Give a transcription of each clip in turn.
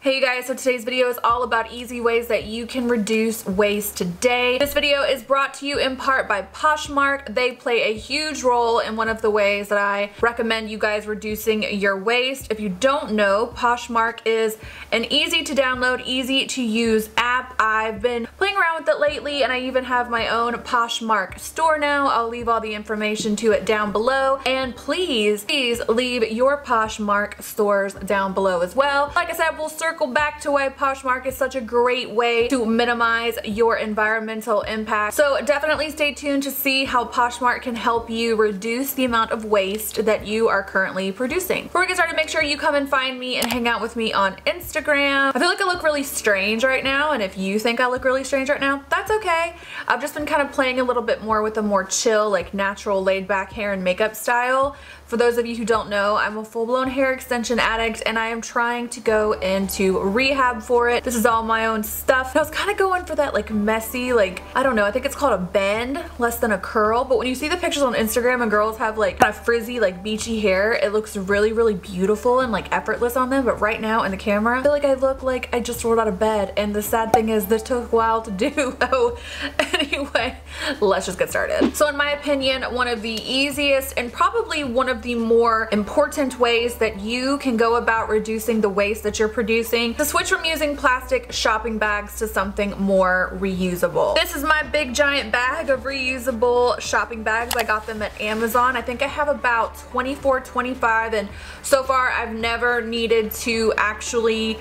Hey you guys, so today's video is all about easy ways that you can reduce waste today. This video is brought to you in part by Poshmark. They play a huge role in one of the ways that I recommend you guys reducing your waste. If you don't know, Poshmark is an easy to download, easy to use app. I've been playing around with it lately and I even have my own Poshmark store now. I'll leave all the information to it down below, and please leave your Poshmark stores down below as well. Like I said, we'll circle back to why Poshmark is such a great way to minimize your environmental impact. So definitely stay tuned to see how Poshmark can help you reduce the amount of waste that you are currently producing. Before we get started, make sure you come and find me and hang out with me on Instagram. I feel like I look really strange right now, and if you think I look really strange right now, that's okay. I've just been kind of playing a little bit more with a more chill, like natural laid back hair and makeup style. For those of you who don't know, I'm a full-blown hair extension addict and I am trying to go into rehab for it. This is all my own stuff. And I was kind of going for that like messy, like, I don't know, I think it's called a bend, less than a curl. But when you see the pictures on Instagram and girls have like kind of frizzy, like beachy hair, it looks really, really beautiful and like effortless on them. But right now in the camera, I feel like I look like I just rolled out of bed. And the sad thing is this took a while to do. So anyway, let's just get started. So in my opinion, one of the easiest and probably one of the more important ways that you can go about reducing the waste that you're producing to switch from using plastic shopping bags to something more reusable. This is my big giant bag of reusable shopping bags. I got them at Amazon. I think I have about 24, 25, and so far I've never needed to actually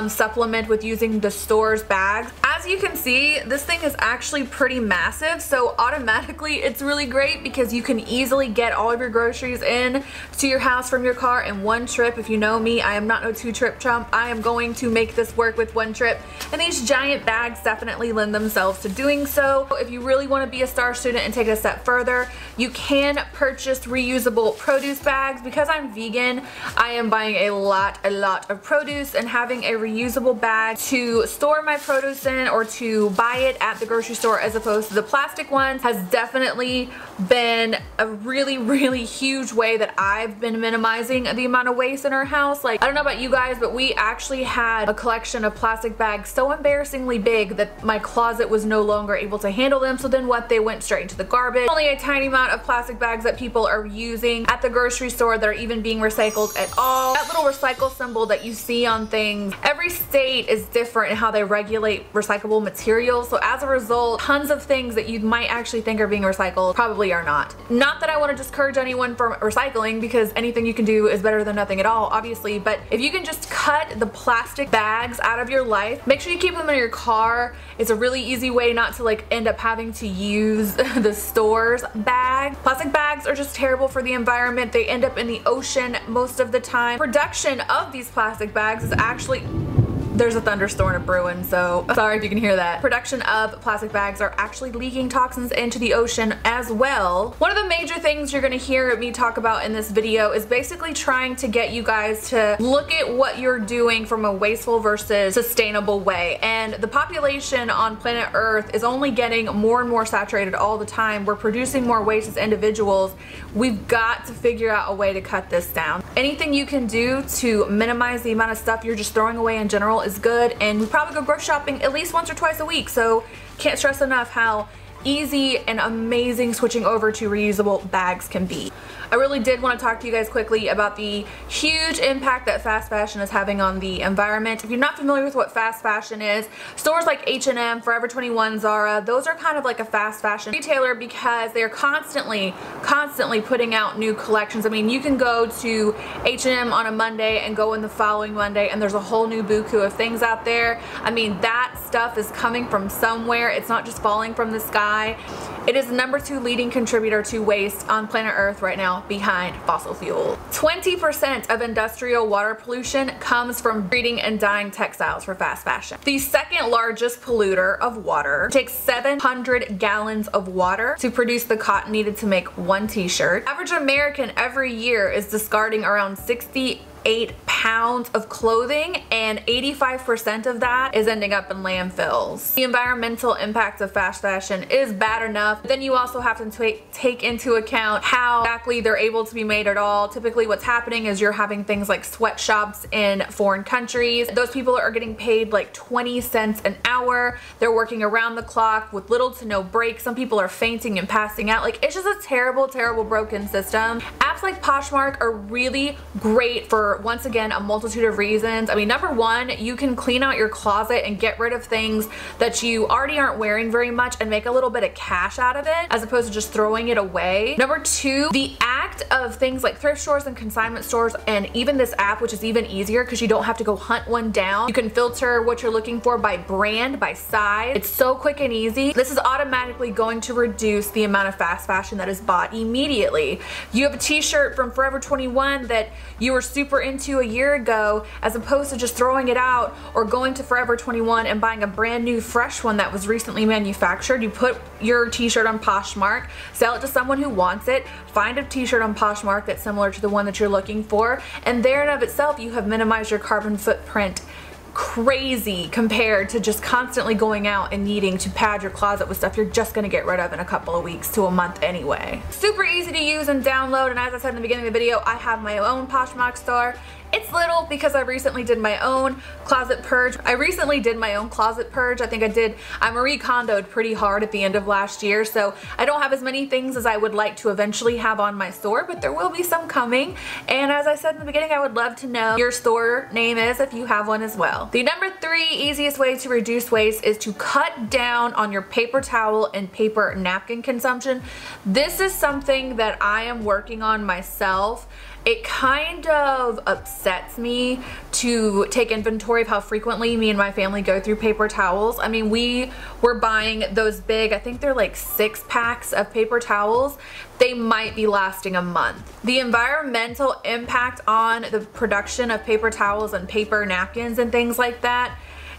supplement with using the store's bags. As you can see, this thing is actually pretty massive, so automatically it's really great because you can easily get all of your groceries in to your house from your car in one trip. If you know me, I am not no two-trip chump. I am going to make this work with one trip, and these giant bags definitely lend themselves to doing so. If you really want to be a star student and take it a step further, you can purchase reusable produce bags. Because I'm vegan, I am buying a lot of produce, and having a reusable bag to store my produce in or to buy it at the grocery store as opposed to the plastic ones has definitely been a really huge way that I've been minimizing the amount of waste in our house. Like, I don't know about you guys, but we actually had a collection of plastic bags so embarrassingly big that my closet was no longer able to handle them. So then what, they went straight into the garbage. Only a tiny amount of plastic bags that people are using at the grocery store that are even being recycled at all. That little recycle symbol that you see on things, every state is different in how they regulate recyclable materials. So as a result, tons of things that you might actually think are being recycled probably are not. Not that I want to discourage anyone from recycling, because anything you can do is better than nothing at all, obviously, but if you can just cut the plastic bags out of your life, make sure you keep them in your car. It's a really easy way not to like end up having to use the store's bag. Plastic bags are just terrible for the environment. They end up in the ocean most of the time. Production of these plastic bags is actually... There's a thunderstorm brewing, so sorry if you can hear that. Production of plastic bags are actually leaking toxins into the ocean as well. One of the major things you're gonna hear me talk about in this video is basically trying to get you guys to look at what you're doing from a wasteful versus sustainable way. And the population on planet Earth is only getting more and more saturated all the time. We're producing more waste as individuals. We've got to figure out a way to cut this down. Anything you can do to minimize the amount of stuff you're just throwing away in general is good, and we probably go grocery shopping at least once or twice a week, so can't stress enough how easy and amazing switching over to reusable bags can be. I really did want to talk to you guys quickly about the huge impact that fast fashion is having on the environment. If you're not familiar with what fast fashion is, stores like H&M, Forever 21, Zara, those are kind of like a fast fashion retailer because they're constantly putting out new collections. I mean, you can go to H&M on a Monday and go in the following Monday and there's a whole new buku of things out there. I mean, that stuff is coming from somewhere. It's not just falling from the sky. It is the #2 leading contributor to waste on planet Earth right now, behind fossil fuel. 20% of industrial water pollution comes from treating and dyeing textiles for fast fashion. The second largest polluter of water takes 700 gallons of water to produce the cotton needed to make one t-shirt. Average American every year is discarding around 68 pounds pounds of clothing, and 85% of that is ending up in landfills. The environmental impact of fast fashion is bad enough. Then you also have to take into account how exactly they're able to be made at all. Typically what's happening is you're having things like sweatshops in foreign countries. Those people are getting paid like 20 cents an hour. They're working around the clock with little to no break. Some people are fainting and passing out. Like, it's just a terrible, terrible broken system. Apps like Poshmark are really great for, once again, a multitude of reasons. I mean, number one, you can clean out your closet and get rid of things that you already aren't wearing very much and make a little bit of cash out of it, as opposed to just throwing it away. Number two, the act of things like thrift stores and consignment stores, and even this app, which is even easier because you don't have to go hunt one down. You can filter what you're looking for by brand, by size. It's so quick and easy. This is automatically going to reduce the amount of fast fashion that is bought immediately. You have a t-shirt from Forever 21 that you were super into a year ago, as opposed to just throwing it out or going to Forever 21 and buying a brand new fresh one that was recently manufactured. You put your t-shirt on Poshmark, sell it to someone who wants it, find a t-shirt on Poshmark that's similar to the one that you're looking for, and there in of itself you have minimized your carbon footprint crazy compared to just constantly going out and needing to pad your closet with stuff you're just gonna get rid of in a couple of weeks to a month anyway. Super easy to use and download, and as I said in the beginning of the video, I have my own Poshmark store. It's little because I recently did my own closet purge. I think I Marie Kondo'd pretty hard at the end of last year, so I don't have as many things as I would like to eventually have on my store, but there will be some coming. And as I said in the beginning, I would love to know your store name is if you have one as well. The number 3 easiest way to reduce waste is to cut down on your paper towel and paper napkin consumption. This is something that I am working on myself. It kind of upsets me to take inventory of how frequently me and my family go through paper towels. I mean, we were buying those big, I think they're like 6 packs of paper towels. They might be lasting a month. The environmental impact on the production of paper towels and paper napkins and things like that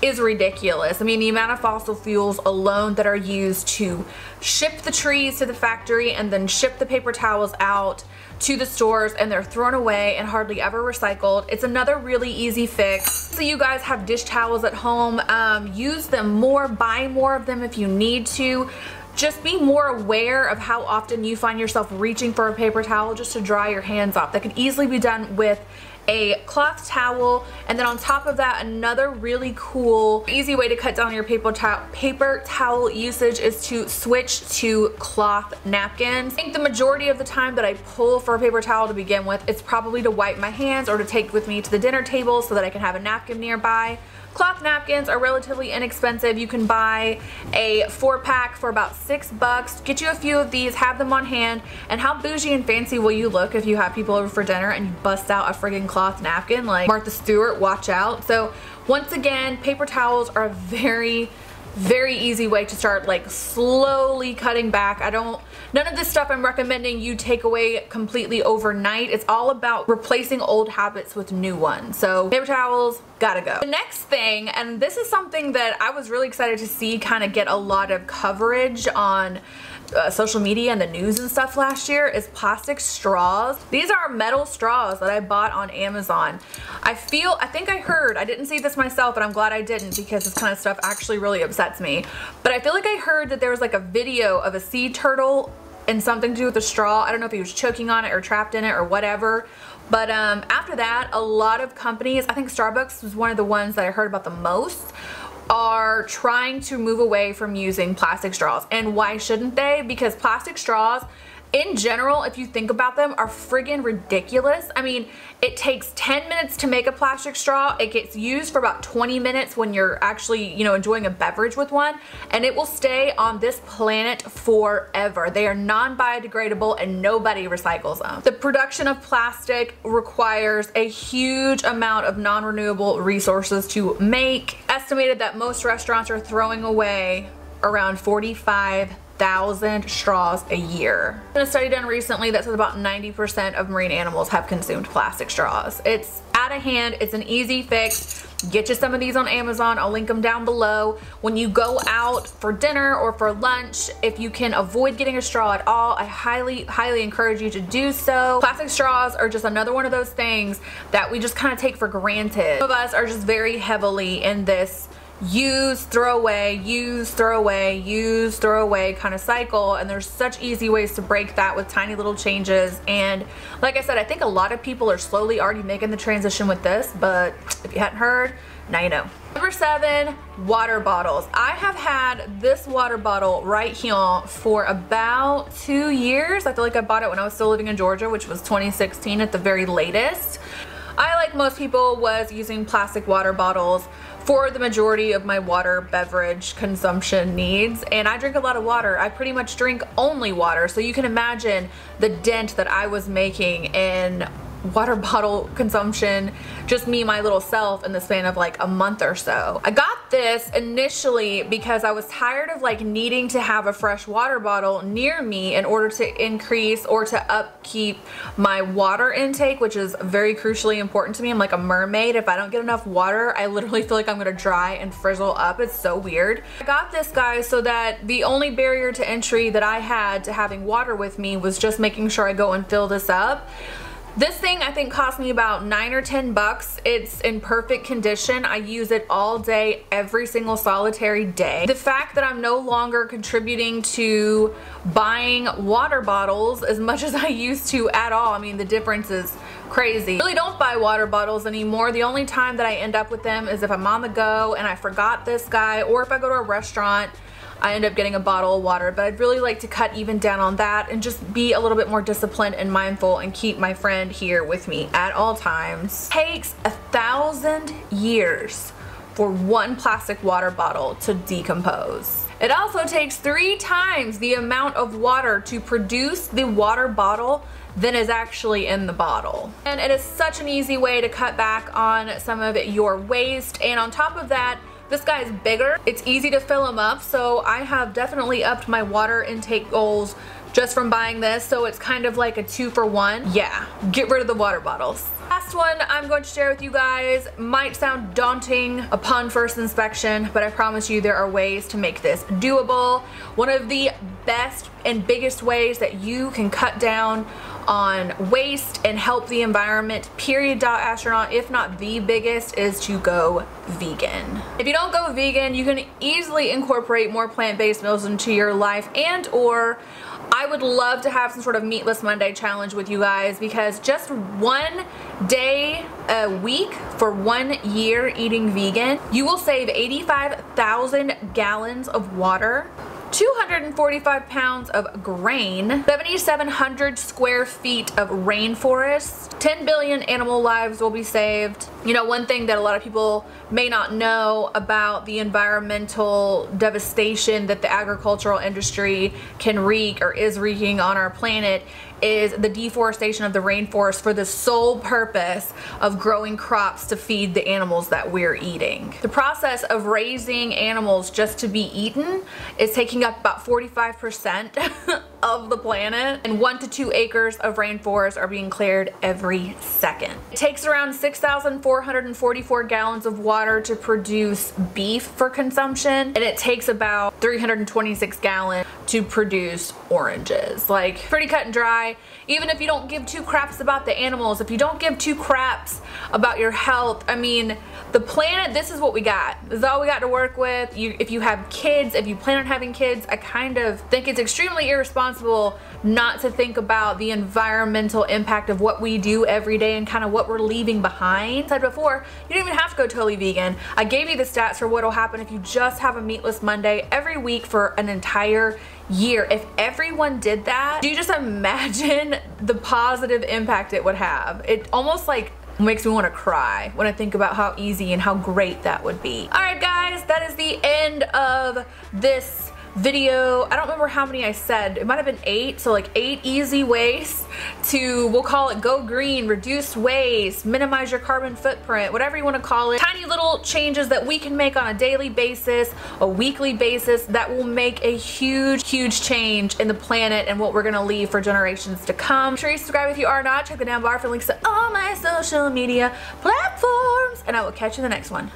is ridiculous. I mean, the amount of fossil fuels alone that are used to ship the trees to the factory and then ship the paper towels out to the stores, and they're thrown away and hardly ever recycled. It's another really easy fix. So you guys have dish towels at home, use them more, buy more of them if you need to. Just be more aware of how often you find yourself reaching for a paper towel just to dry your hands off. That can easily be done with a cloth towel, and then on top of that, another really cool, easy way to cut down your paper towel usage is to switch to cloth napkins. I think the majority of the time that I pull for a paper towel to begin with, it's probably to wipe my hands or to take with me to the dinner table so that I can have a napkin nearby. Cloth napkins are relatively inexpensive. You can buy a 4-pack for about $6. Get you a few of these, have them on hand, and how bougie and fancy will you look if you have people over for dinner and you bust out a friggin' cloth napkin like Martha Stewart, watch out. So once again, paper towels are a very easy way to start like slowly cutting back. None of this stuff I'm recommending you take away completely overnight. It's all about replacing old habits with new ones. So paper towels, gotta go. The next thing, and this is something that I was really excited to see kind of get a lot of coverage on social media and the news and stuff last year, is plastic straws. These are metal straws that I bought on Amazon. I think I heard, I didn't see this myself, but I'm glad I didn't because this kind of stuff actually really upsets me. But I feel like I heard that there was like a video of a sea turtle and something to do with the straw. I don't know if he was choking on it or trapped in it or whatever. But after that, a lot of companies, I think Starbucks was one of the ones that I heard about the most, are trying to move away from using plastic straws. And why shouldn't they? Because plastic straws in general, if you think about them, are friggin' ridiculous. I mean, it takes 10 minutes to make a plastic straw. It gets used for about 20 minutes when you're actually, you know, enjoying a beverage with one, and it will stay on this planet forever. They are non-biodegradable and nobody recycles them. The production of plastic requires a huge amount of non-renewable resources to make. Estimated that most restaurants are throwing away around 45,000 straws a year. In a study done recently that says about 90% of marine animals have consumed plastic straws. It's out of hand, it's an easy fix. Get you some of these on Amazon. I'll link them down below. When you go out for dinner or for lunch, if you can avoid getting a straw at all, I highly encourage you to do so. Plastic straws are just another one of those things that we just kind of take for granted. Some of us are just very heavily in this use, throw away, use, throw away, use, throw away kind of cycle, and there's such easy ways to break that with tiny little changes. And like I said, I think a lot of people are slowly already making the transition with this, but if you hadn't heard, now you know. Number 7, water bottles. I have had this water bottle right here for about 2 years. I feel like I bought it when I was still living in Georgia, which was 2016 at the very latest. I, like most people, was using plastic water bottles for the majority of my water beverage consumption needs, and I drink a lot of water. I pretty much drink only water, so you can imagine the dent that I was making in water bottle consumption, just me, my little self, in the span of like a month or so. I got this initially because I was tired of like needing to have a fresh water bottle near me in order to increase or to upkeep my water intake, which is very crucially important to me. I'm like a mermaid. If I don't get enough water, I literally feel like I'm gonna dry and frizzle up. It's so weird. I got this, guys, so that the only barrier to entry that I had to having water with me was just making sure I go and fill this up. This thing I think cost me about $9 or $10. It's in perfect condition. I use it all day, every single solitary day. The fact that I'm no longer contributing to buying water bottles as much as I used to at all, I mean, the difference is crazy. I really don't buy water bottles anymore. The only time that I end up with them is if I'm on the go and I forgot this guy, or if I go to a restaurant, I end up getting a bottle of water. But I'd really like to cut even down on that and just be a little bit more disciplined and mindful and keep my friend here with me at all times. It takes 1,000 years for one plastic water bottle to decompose. It also takes 3 times the amount of water to produce the water bottle than is actually in the bottle. And it is such an easy way to cut back on some of your waste. And on top of that, this guy is bigger. It's easy to fill him up, so I have definitely upped my water intake goals just from buying this, so it's kind of like a 2-for-1. Yeah, get rid of the water bottles. Last one I'm going to share with you guys might sound daunting upon first inspection, but I promise you there are ways to make this doable. One of the best and biggest ways that you can cut down on waste and help the environment, period, astronaut, if not the biggest, is to go vegan. If you don't go vegan, you can easily incorporate more plant-based meals into your life, and or I would love to have some sort of Meatless Monday challenge with you guys, because just one day a week for 1 year eating vegan, you will save 85,000 gallons of water, 245 pounds of grain, 7,700 square feet of rainforest, 10 billion animal lives will be saved. You know, one thing that a lot of people may not know about the environmental devastation that the agricultural industry can wreak or is wreaking on our planet is the deforestation of the rainforest for the sole purpose of growing crops to feed the animals that we're eating. The process of raising animals just to be eaten is taking up about 45% of the planet, and 1 to 2 acres of rainforest are being cleared every second. It takes around 6,444 gallons of water to produce beef for consumption, and it takes about 326 gallons to produce oranges. Like, pretty cut and dry. Even if you don't give 2 craps about the animals, if you don't give 2 craps about your health, I mean, the planet, this is what we got. This is all we got to work with. If you have kids, if you plan on having kids, I kind of think it's extremely irresponsible not to think about the environmental impact of what we do every day and kind of what we're leaving behind. I said before, you don't even have to go totally vegan. I gave you the stats for what will happen if you just have a Meatless Monday every week for an entire year. If everyone did that, do you just imagine the positive impact it would have? It almost like makes me want to cry when I think about how easy and how great that would be. Alright guys, that is the end of this video. I don't remember how many I said. It might have been 8. So like 8 easy ways to, we'll call it go green, reduce waste, minimize your carbon footprint, whatever you want to call it. Tiny little changes that we can make on a daily basis, a weekly basis, that will make a huge change in the planet and what we're going to leave for generations to come. Make sure you subscribe if you are not. Check the down bar for links to all my social media platforms, and I will catch you in the next one.